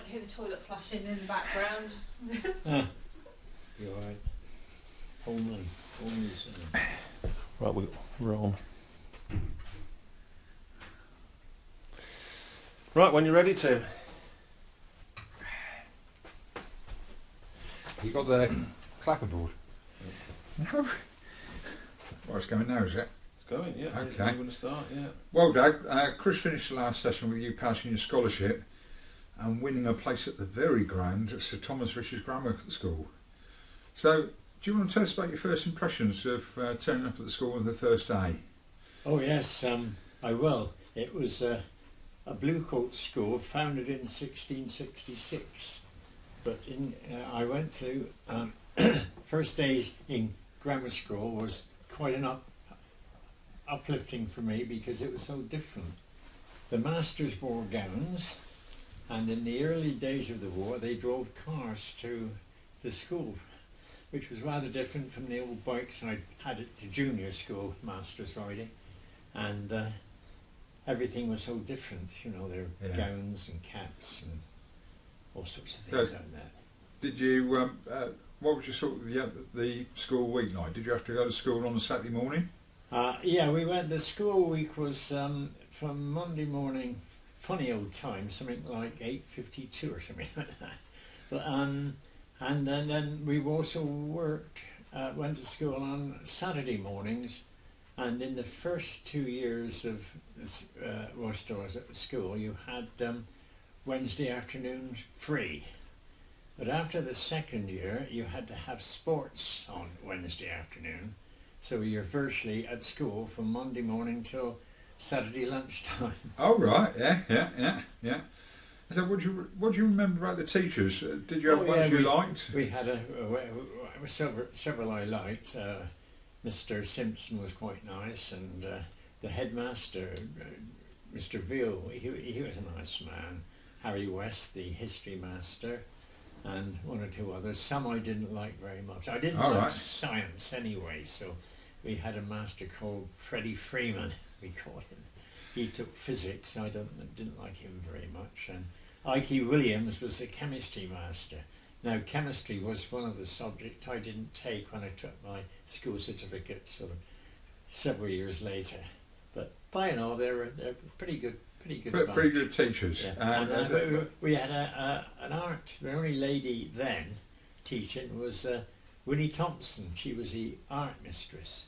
hear the toilet flushing in the background. You're right. Only. Right, we're on. Right, when you're ready to. You got the clapperboard? No. Well, it's going now, is it? It's going, yeah. Okay. I'm going to start, yeah. Well, Doug, Chris finished the last session with you passing your scholarship and winning a place at the very grand at Sir Thomas Richards Grammar School. So, do you want to tell us about your first impressions of turning up at the school on the first day? Oh yes, I will. It was a Blue Coat school founded in 1666, but I went to first days in grammar school was quite an uplifting for me because it was so different. The masters wore gowns, and in the early days of the war they drove cars to the school, which was rather different from the old bikes I had at the junior school, masters riding, and everything was so different, you know, there were gowns and caps and all sorts of things like that. Did you, what was your sort of the school week like? Did you have to go to school on a Saturday morning? Yeah, we went, the school week was from Monday morning, funny old time, something like 8:52 or something like that. But and then we also worked, went to school on Saturday mornings, and in the first 2 years of whilst I was at school, you had Wednesday afternoons free. But after the second year, you had to have sports on Wednesday afternoon, so you're virtually at school from Monday morning till Saturday lunchtime. Oh right, yeah. So what do you remember about the teachers? Did you have ones you liked? We had several I liked. Mr. Simpson was quite nice, and the headmaster, Mr. Veal, he was a nice man. Harry West, the history master, and one or two others. Some I didn't like very much. I didn't like science anyway, so we had a master called Freddie Freeman, we called him. He took physics. I didn't like him very much. And Ike Williams was the chemistry master. Now, chemistry was one of the subjects I didn't take when I took my school certificate sort of several years later. But by and all, they were pretty good bunch. Pretty good teachers. Yeah. And we had an art. The only lady then teaching was Winnie Thompson. She was the art mistress.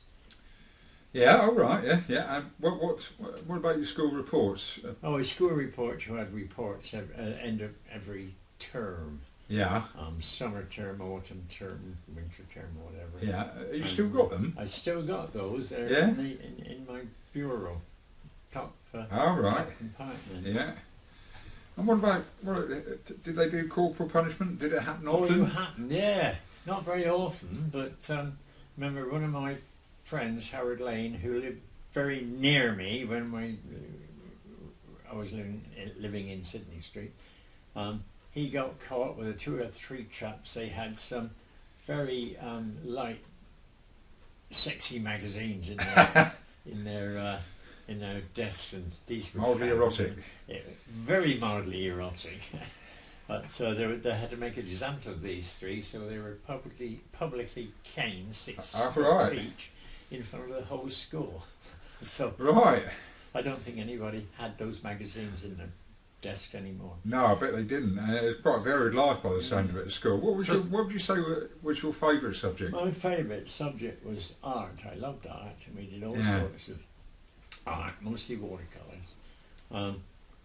Yeah, all right, yeah. And what about your school reports? Oh, school reports. You had reports at end of every term. Yeah. Summer term, autumn term, winter term, whatever. Yeah. You still got them? I still got those. They're in my bureau. Top. All right. Top compartment. Yeah. And what about did they do corporal punishment? Did it happen often? Oh, it happened. Yeah. Not very often, but remember one of my friends, Howard Lane, who lived very near me when I was living in Sydney Street. He got caught with 2 or 3 chaps. They had some very light, sexy magazines in their desks, and these were mildly erotic. Very mildly erotic. But so they had to make an example of these 3, so they were publicly caned, 6 each, in front of the whole school. So right. I don't think anybody had those magazines in their desk anymore. No, I bet they didn't. It was quite a varied life by the sound of it at school. What would you say was your favourite subject? My favourite subject was art. I loved art, and we did all sorts of art, mostly watercolours.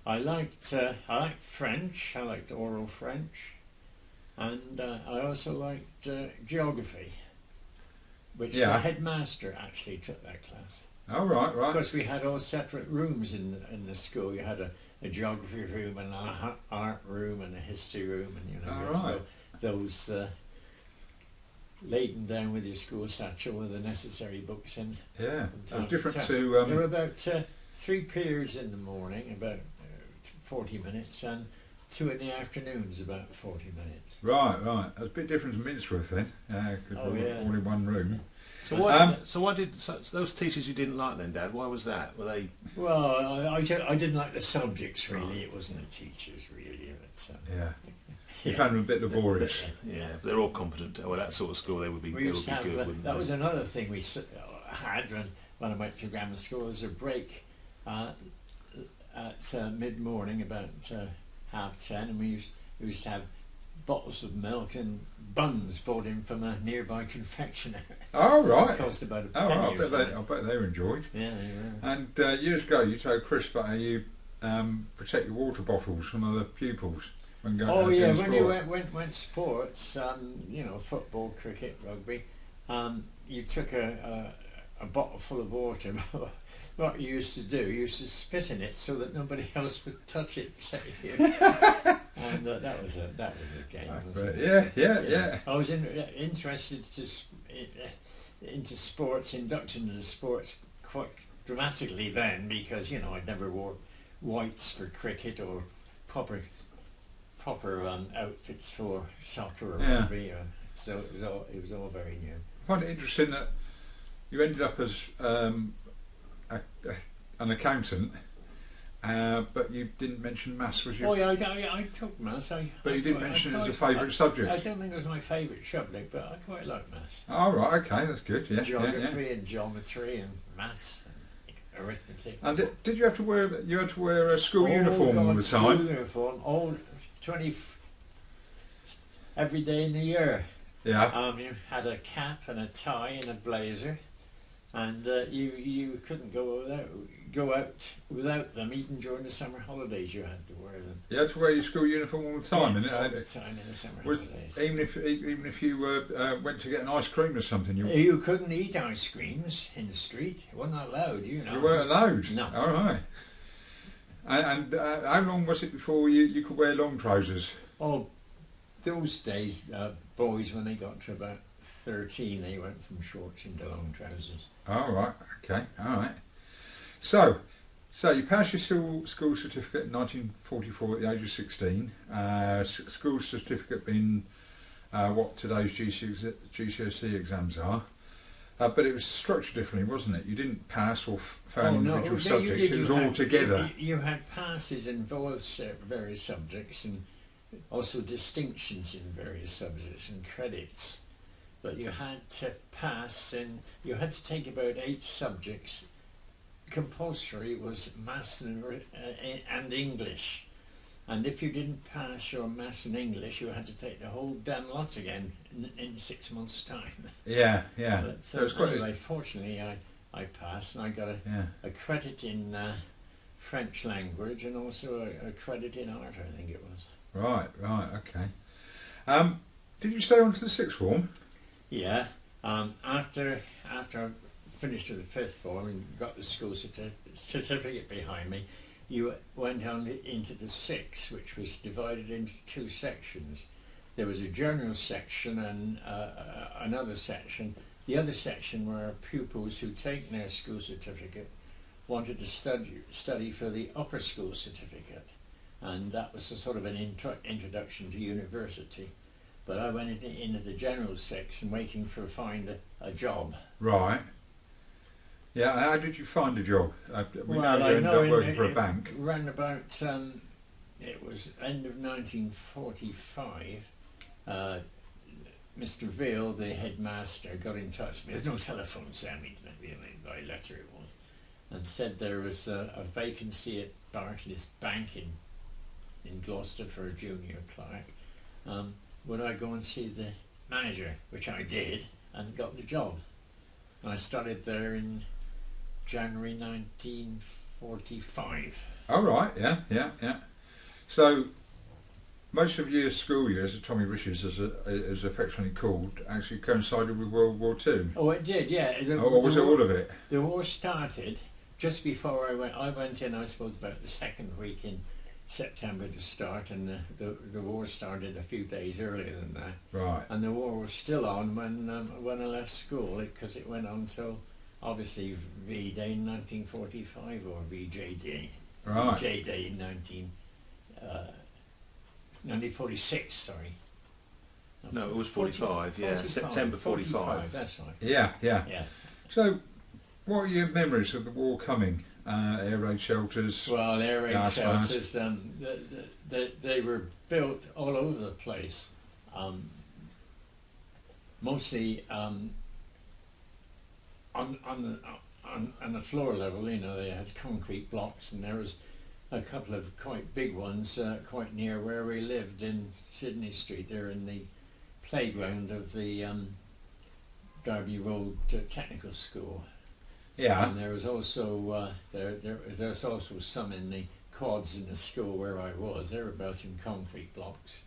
I liked French. I liked oral French, and I also liked geography, which the headmaster actually took that class. Oh, right. Because we had all separate rooms in the school. You had a geography room and an art room and a history room, and you know those laden down with your school satchel with the necessary books in. Yeah, so it's different to. There were about 3 periods in the morning, about 40 minutes, and 2 in the afternoons, about 40 minutes. Right. That's a bit different to Minsworth then, because we're all in one room. So why did those teachers you didn't like then, Dad? Why was that? Were they? Well, I didn't like the subjects really. It wasn't the teachers really. But, Yeah. You found them a bit laborious. Yeah, but they're all competent. Well, that sort of school, they would be. We They would used be to have, good, wouldn't that they? was another thing we had when I went to grammar school. Was a break at mid-morning, about 10:30, and we used to have bottles of milk and buns brought in from a nearby confectioner. Oh, right. It cost about a Oh, penny right. or something. I bet they were enjoyed. Yeah, they were. And years ago, you told Chris about how you protect your water bottles from other pupils when going. Oh yeah, doing when you sport. went sports, football, cricket, rugby, you took a bottle full of water. What you used to do, you used to spit in it so that nobody else would touch it except you. And that was a game. Wasn't it? Yeah. I was interested into sports, inducted into sports quite dramatically then, because I'd never wore whites for cricket or proper outfits for soccer or rugby, so it was all very new. I find it interesting that you ended up as an accountant, but you didn't mention maths, was you? Oh yeah, I took maths. But you didn't mention it as a favourite subject. I don't think it was my favourite subject, but I quite like maths. Oh, right, okay, that's good. Yeah, Geography and geometry and maths and arithmetic. And did you have to wear? You had to wear a school uniform all the School time. uniform, every day in the year. Yeah. You had a cap and a tie and a blazer, and you couldn't go out without them. Even during the summer holidays, you had to wear them. You had to wear your school uniform all the time, Yeah, all and the time in the summer was, holidays. even if you went to get an ice cream or something, you You couldn't eat ice creams in the street. It wasn't allowed, you weren't allowed. No. All right. And how long was it before you could wear long trousers? Oh, those days, boys, when they got to about 13, they went from shorts into long trousers. All right. Okay. All right. So you passed your school certificate in 1944 at the age of 16. School certificate being what today's GCSE exams are. But it was structured differently, wasn't it? You didn't pass or fail individual subjects. It was all together. You had passes in various subjects and also distinctions in various subjects and credits. But you had to pass, and you had to take about 8 subjects. Compulsory was maths and English. And if you didn't pass your maths and English, you had to take the whole damn lot again in 6 months' time. Yeah. But, So it was quite. anyway, fortunately, I passed, and I got a credit in French language and also a credit in art, I think it was. Right. Okay. Did you stay on to the sixth form? Yeah. After I finished with the 5th form and got the school certificate behind me, you went on into the 6th, which was divided into 2 sections. There was a general section and another section. The other section were pupils who'd taken their school certificate, wanted to study for the upper school certificate, and that was a sort of an introduction to university. But I went into the general section waiting for find a job. Right. Yeah. How did you find a job? We Well, know I you ended know up working for a bank. Round about, it was end of 1945, Mr. Veal, the headmaster, got in touch with me. There's no telephone, Sammy, by letter it was, and said there was a vacancy at Barclays Bank in Gloucester for a junior clerk. Would I go and see the manager, which I did, and got the job. And I started there in January 1945. Oh, right. Yeah. So most of your school years at Tommy Rich's, as affectionately called, actually coincided with World War II. Oh, it did, yeah. Or was it all of it? The war started just before I went. I went in, I suppose, about the 2nd week in September to start, and the war started a few days earlier than that. Right. And the war was still on when I left school, because it went on till obviously V-Day in 1945 or VJ Day. Right. VJ Day in 1946. Sorry. No, it was 45. Yeah, 45, September 45. That's right. Yeah, yeah. Yeah. So, what are your memories of the war coming? Air raid shelters. Well, air raid Gas masks. shelters, they were built all over the place. Mostly on the floor level, you know, they had concrete blocks, and there was a couple of quite big ones quite near where we lived in Sydney Street. They're in the playground of the Derby Road Technical School. Yeah. And there was also there's also some in the quads in the school where I was. They were built in concrete blocks.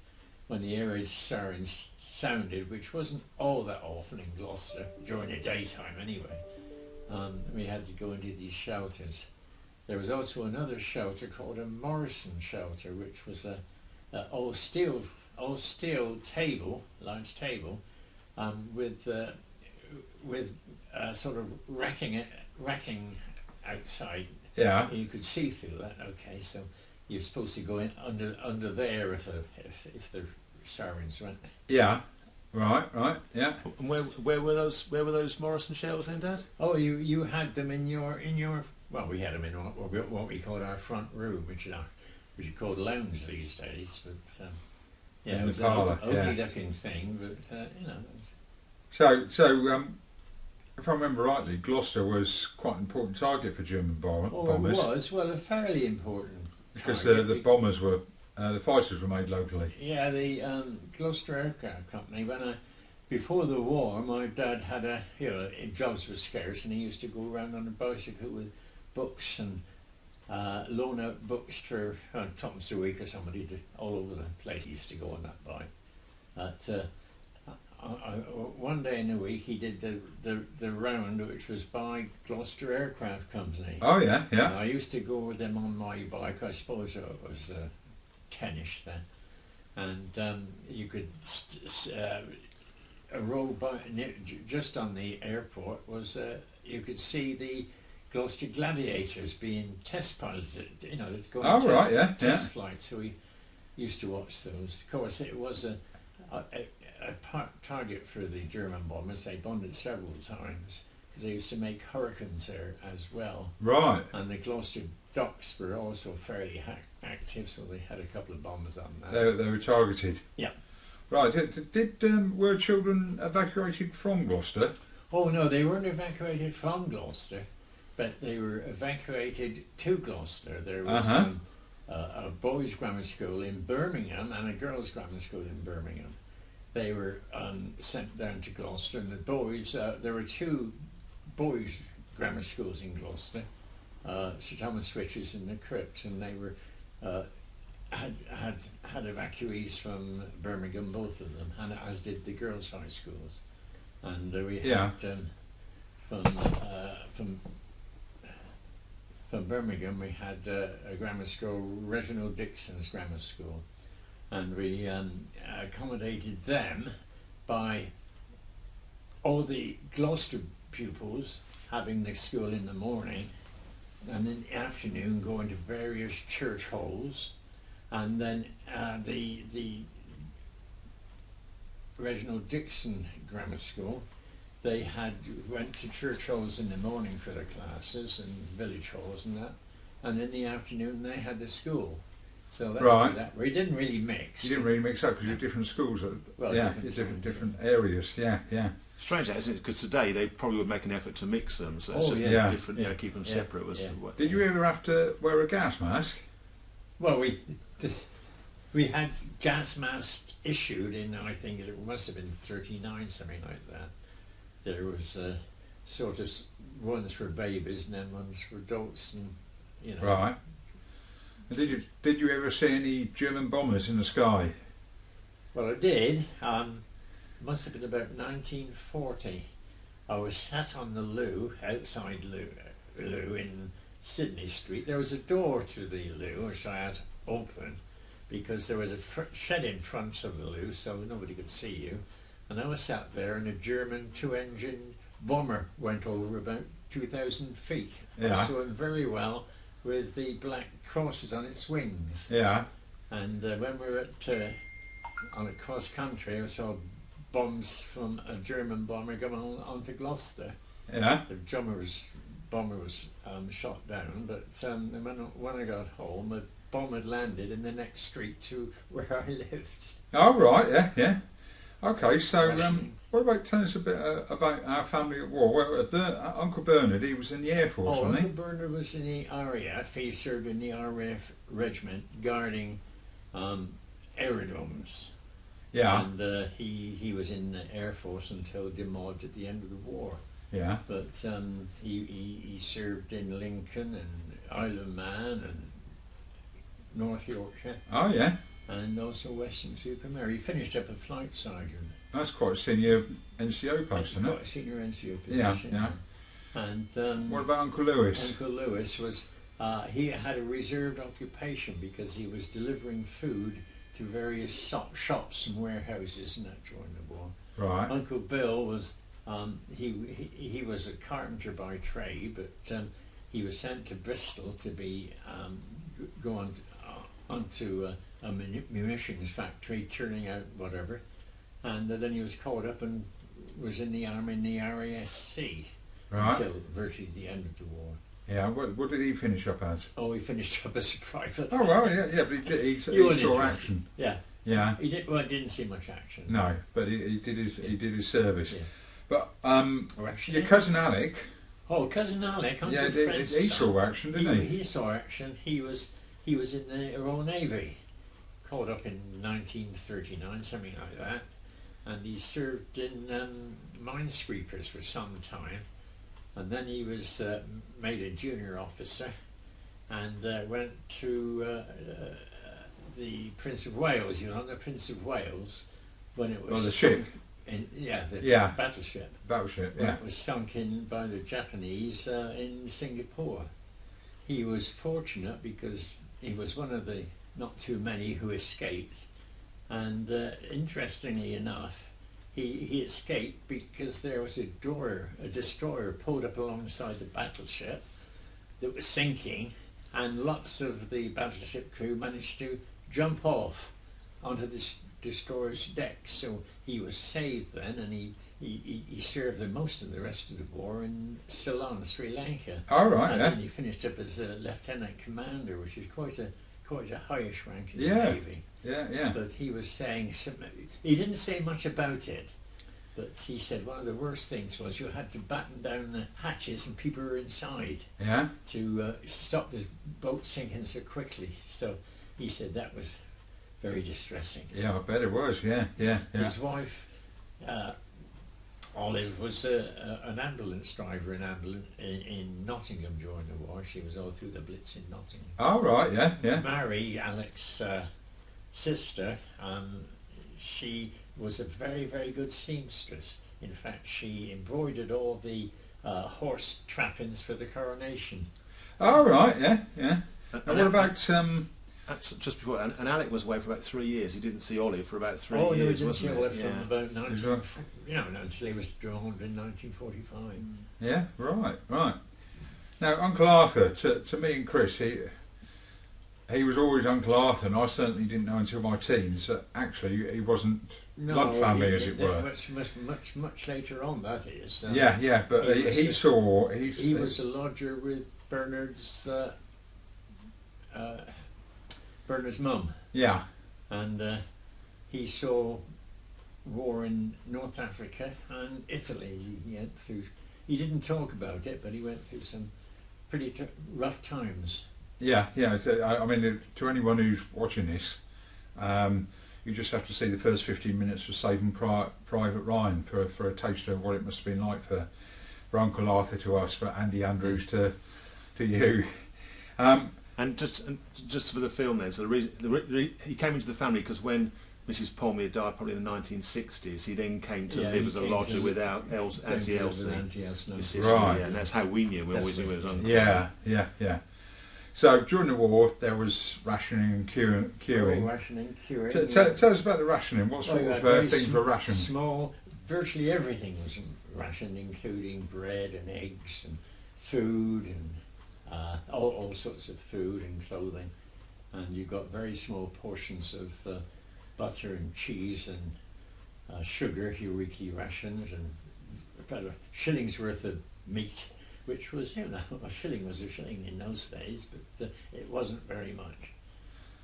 When the air raid sirens sounded, which wasn't all that often in Gloucester during the daytime anyway, we had to go into these shelters. There was also another shelter called a Morrison shelter, which was a all steel table, large table, with sort of racking outside. Yeah. You could see through that. Okay, so you're supposed to go in under there if the sirens went. Yeah. Right. Yeah. And where were those Morrison shells then, Dad? Oh, you had them in your well, we had them in what we called our front room, which you called lounge these days, but yeah, In it was the parlour, an ugly yeah. looking thing, but you know. So if I remember rightly, Gloucester was quite an important target for German bombers. It was, well, a fairly important Because target. the bombers were, the fighters were made locally. Yeah, the Gloucester Aircraft Company, before the war, my dad had jobs were scarce, and he used to go around on a bicycle with books and loan out books for twopence a week or somebody all over the place. He used to go on that bike. But one day in the week he did the round, which was by Gloucester Aircraft Company. Oh yeah, And yeah. I used to go with them on my bike. I suppose I was 10ish then, and you could a road by just on the airport was you could see the Gloucester Gladiators being test piloted. You know, they'd go on Oh right, yeah, test yeah. flights. So we used to watch those. Of course, it was a target for the German bombers. They bombed it several times because they used to make Hurricanes there as well. Right. And the Gloucester docks were also fairly active, so they had a couple of bombers on that. They were targeted. Yeah. Right. Were children evacuated from Gloucester? Oh no, they weren't evacuated from Gloucester, but they were evacuated to Gloucester. There was a boys' grammar school in Birmingham and a girls' grammar school in Birmingham. They were sent down to Gloucester, and the boys, there were two boys' grammar schools in Gloucester, Sir Thomas Switch's and the Cripps, and they were had evacuees from Birmingham, both of them, and as did the girls' high schools. And we had from Birmingham we had a grammar school, Reginald Dixon's grammar school, and we accommodated them by all the Gloucester pupils having the school in the morning, and in the afternoon going to various church halls, and then the Reginald Dixon Grammar School, they went to church halls in the morning for their classes and village halls and that, and in the afternoon they had the school. So that's Right. that. We didn't really mix. You didn't really mix up because you're different schools. Well, yeah, different areas. Yeah, yeah. Strange, that, isn't it? Because today they probably would make an effort to mix them, so it's Oh, just yeah. different. Yeah. You know, keep them Yeah. separate. Was Yeah. what, Did you ever have to wear a gas mask? Well, we had gas masks issued in, I think it must have been 39, something like that. There was sort of ones for babies and then ones for adults, and you know. Right. And did you ever see any German bombers in the sky? Well, I did. Must have been about 1940. I was sat on the loo, outside loo in Sydney Street. There was a door to the loo which I had open because there was a shed in front of the loo, so nobody could see you. And I was sat there, and a German two-engine bomber went over about 2,000 feet. Yeah. I saw him very well with the black crosses on its wings. Yeah. And when we were at on a cross country, I saw bombs from a German bomber going onto Gloucester. Yeah. The bomber was shot down, but when I got home, a bomb had landed in the next street to where I lived. Oh right, yeah, yeah. Okay, so Rationing. what about telling us a bit about our family at war? Well, Uncle Bernard, he was in the Air Force, Oh, wasn't Uncle Bernard was in the RAF. He served in the RAF regiment guarding aerodromes. he? Yeah, And he was in the Air Force until demobbed at the end of the war. yeah. But he served in Lincoln and Isle of Man and North Yorkshire Oh yeah, and also Western-super-Mare. He finished up a flight sergeant. that's quite a senior NCO post, isn't Quite it? a senior NCO Yeah, position. yeah. And What about Uncle Lewis? Uncle Lewis was, he had a reserved occupation because he was delivering food to various shops and warehouses and that during the war. Right. Uncle Bill was, he was a carpenter by trade, but he was sent to Bristol to be, go on onto a munitions factory, turning out whatever. And then he was caught up and was in the army in the RASC Right. until virtually the end of the war. Yeah. What did he finish up as? Oh, he finished up as a private. Oh well, yeah, yeah. But he You weren't saw interested. action. Yeah, Yeah. he did. Well, I didn't see much action. No, but he did his service. Yeah. But Or action. your cousin Alec, Oh, cousin Alec, Uncle yeah, Fred's he son. saw action, didn't he? He saw action. He was in the Royal Navy, caught up in 1939, something like that, and he served in minesweepers for some time, and then he was made a junior officer, and went to the Prince of Wales. You know, the Prince of Wales, when it was Oh, the ship. the Yeah. battleship. Battleship. When Yeah. it was sunk in by the Japanese in Singapore. He was fortunate because he was one of the not too many who escaped, and interestingly enough, he escaped because there was a destroyer pulled up alongside the battleship that was sinking, and lots of the battleship crew managed to jump off onto this destroyer's deck. So he was saved then, and he served the most of the rest of the war in Ceylon, Sri Lanka. All right. And Yeah. then he finished up as a lieutenant commander, which is quite a highish rank in Yeah. the Navy. Yeah. Yeah. But he was saying, he didn't say much about it, but he said one of the worst things was you had to batten down the hatches and people were inside Yeah. to stop the boat sinking so quickly. So he said that was very distressing. Yeah. I bet it was. Yeah. Yeah. Yeah. His wife, Olive, was an ambulance driver in Nottingham during the war. She was all through the Blitz in Nottingham. All right. Yeah. Yeah. Mary, Alec's sister, she was a very, very good seamstress. In fact, she embroidered all the horse trappings for the coronation. All right. Yeah. Yeah. And And what about that's just before, and Alec was away for about 3 years. He didn't see Ollie for about 3 Oh, no, he years, didn't wasn't see he? Olive from Yeah. about 19, Exactly. until he was drowned in 1945. Yeah, right, right. Now, Uncle Arthur, to me and Chris, he was always Uncle Arthur, and I certainly didn't know until my teens that actually he wasn't blood family, as it were. Much later on, that is. Yeah, yeah, but he was a lodger with Bernard's mum, yeah, and he saw war in North Africa and Italy. He went through. He didn't talk about it, but he went through some pretty rough times. yeah, yeah. So, I mean, to anyone who's watching this, you just have to see the first 15 minutes of Saving Private Ryan for a taster of what it must have been like for Uncle Arthur to us, for Andy Andrews to you. And just for the film then, so he came into the family because when Mrs. Palmier died, probably in the 1960s, he then came to live as a lodger without Auntie Elsie, his sister, Right. yeah, and that's how we knew him. We always knew it was Uncle. Yeah, yeah, yeah. So during the war, there was rationing and queuing. Rationing, curing. Tell us about the rationing. What sort of things were rationed? Small, virtually everything was rationed, including bread and eggs and food and all sorts of food and clothing. And you got very small portions of butter and cheese and sugar, your weekly rations, and about a shilling's worth of meat, which was, you know, a shilling was a shilling in those days, but it wasn't very much.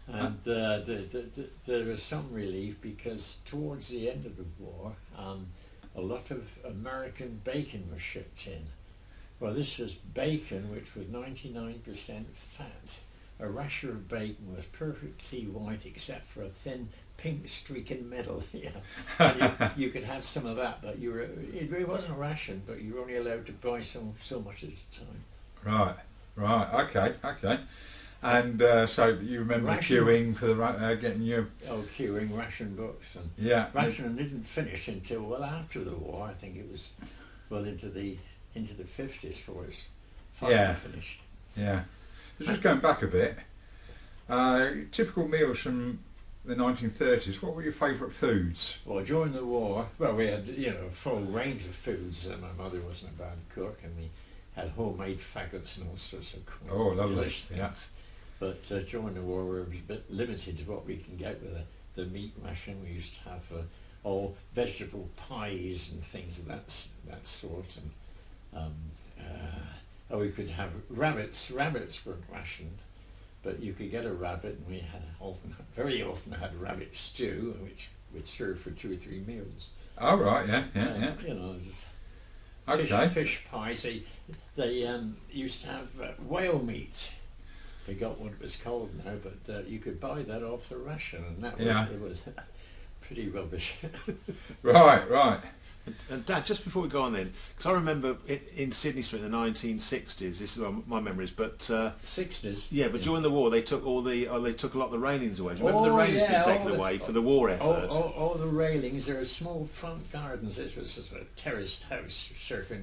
And there was some relief because towards the end of the war, a lot of American bacon was shipped in. Well, this was bacon which was 99% fat. A rasher of bacon was perfectly white except for a thin pink streak in the middle. You know. And you could have some of that, but it wasn't a ration, but you were only allowed to buy so much at a time. Right, okay. And so you remember Ration. queuing for the getting your... Oh, queuing, ration books. And Yeah. ration didn't finish until well after the war. I think it was well into the 50s before it's finally finished. Yeah. Just going back a bit, typical meals from the 1930s, what were your favourite foods? Well, during the war, well, we had, you know, a full range of foods. My mother wasn't a bad cook, and we had homemade faggots and all sorts of Oh, lovely, delicious things. yeah. But during the war, we were a bit limited to what we can get with the meat ration. We used to have all vegetable pies and things of that sort, and we could have rabbits. Rabbits weren't rationed, but you could get a rabbit, and we had very often had rabbit stew, which would serve for 2 or 3 meals. Oh, right, yeah. You know, just Okay. fish pies. They used to have whale meat. Forgot what it was called now, but you could buy that off the ration, and it was pretty rubbish. Right. And Dad, just before we go on then, because I remember in Sydney Street in the 1960s, this is my memories, but 60s. yeah, but during the war they took a lot of the railings away. Do you remember the Oh, railings yeah, being taken all the- away for the war effort? All the railings. There were small front gardens. This was a terraced house, circa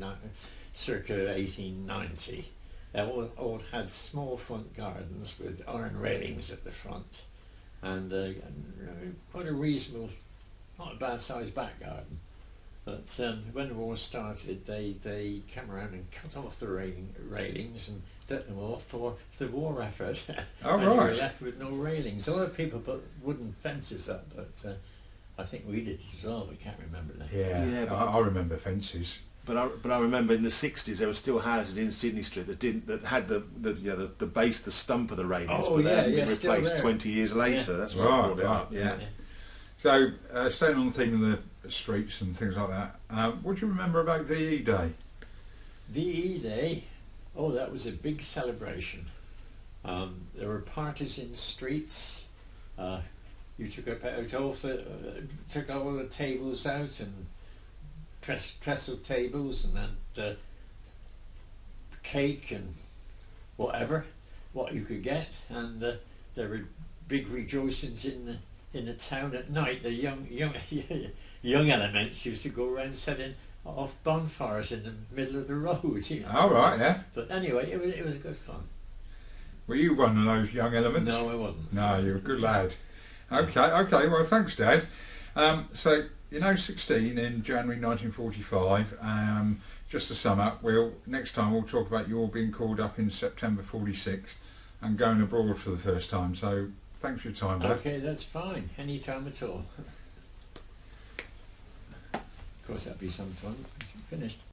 1890. They all had small front gardens with iron railings at the front, and quite a reasonable, not a bad sized back garden. But when the war started, they came around and cut off the railings and took them off for the war effort. Oh, and you were right. left with no railings. A lot of people put wooden fences up, but I think we did as well. We can't remember that. Yeah, but- I remember fences. But I remember in the 60s there were still houses in Sydney Street that had the base, the stump of the railings, Oh, but they yeah, hadn't been yeah, still replaced there. 20 years later. Yeah. That's why I brought it Right, up. Yeah. So, staying on the theme of the streets and things like that, what do you remember about VE Day? VE Day, oh, that was a big celebration. There were parties in the streets. You took took all the tables out and trestle tables and then cake and whatever, what you could get, and there were big rejoicings in the town at night. The young elements used to go around setting off bonfires in the middle of the road. You know. Oh, right, yeah. But anyway, it was good fun. Were you one of those young elements? No, I wasn't. No, you're a good lad. Okay, well, thanks, Dad. So, 16 in January 1945, just to sum up, next time we'll talk about your being called up in September 46 and going abroad for the first time. So, thanks for your time, Dad. Okay, that's fine. Any time at all. Of course, that'd be some time. Finished.